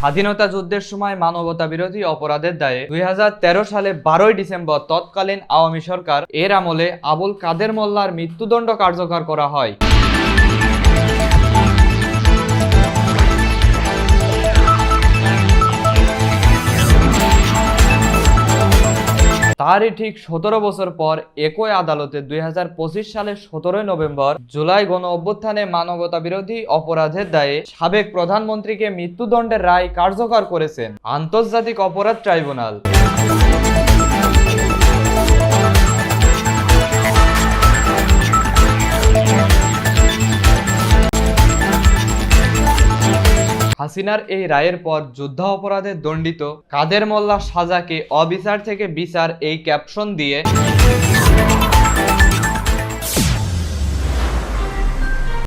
স্বাধীনতা যুদ্ধের সময় মানবতা বিরোধী অপরাধের দায়ে 2013 সালে 12 ডিসেম্বর তৎকালীন আওয়ামী সরকার এর আমলে আবুল কাদের মোল্লার মৃত্যুদণ্ড কার্যকর করা হয়। তারই ঠিক 17 বছর পর একই আদালতে 2025 সালের 17 নভেম্বর জুলাই গণ অভ্যুত্থানে মানবতা বিরোধী অপরাধের দায়ে সাবেক প্রধানমন্ত্রীকে মৃত্যুদণ্ডের রায় কার্যকর করেছেন আন্তর্জাতিক অপরাধ ট্রাইব্যুনাল। হাসিনার এই রায়ের পর যুদ্ধ অপরাধে দণ্ডিত কাদের মোল্লা সাজাকে অবিচার থেকে বিচার এই ক্যাপশন দিয়ে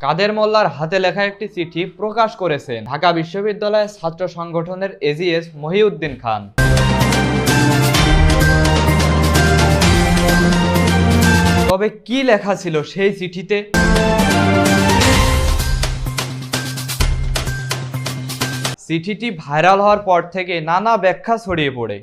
কাদের মোল্লার হাতে লেখা একটি চিঠি প্রকাশ করেছেন ঢাকা বিশ্ববিদ্যালয়ের ছাত্র সংগঠনের এজিএস মহিউদ্দিন খান। তবে কি লেখা ছিল সেই চিঠিতে? চিঠিটি ভাইরাল হওয়ার পর থেকে নানা ব্যাখ্যা ছড়িয়ে পড়ে।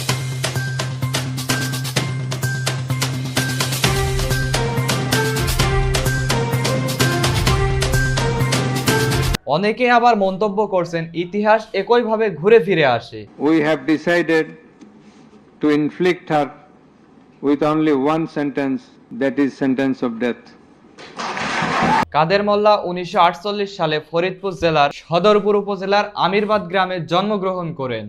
অনেকে আবার মন্তব্য করছেন ইতিহাস একইভাবে ঘুরে ফিরে আসে। We have decided to inflict her with only one sentence, that is sentence of death. কাদের মোল্লা 1948 সালে ফরিদপুর জেলার সদরপুর উপজেলার আমিরবাদ গ্রামে জন্মগ্রহণ করেন।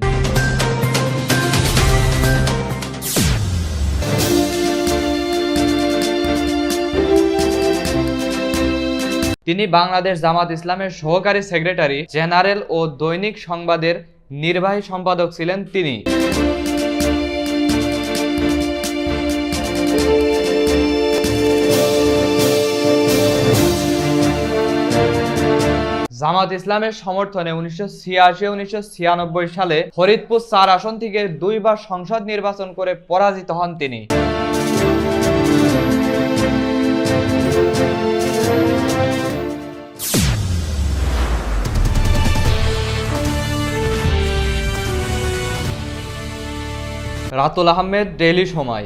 তিনি বাংলাদেশ জামাত ইসলামের সহকারী সেক্রেটারি জেনারেল ও দৈনিক সংবাদের নির্বাহী সম্পাদক ছিলেন তিনি। জামাত ইসলামের সমর্থনে 1986-1996 সালে ফরিদপুর 4 আসন থেকে 2 বার সংসদ নির্বাচন করে পরাজিত হন তিনি। রাতুল আহমেদ, ডেইলি সময়।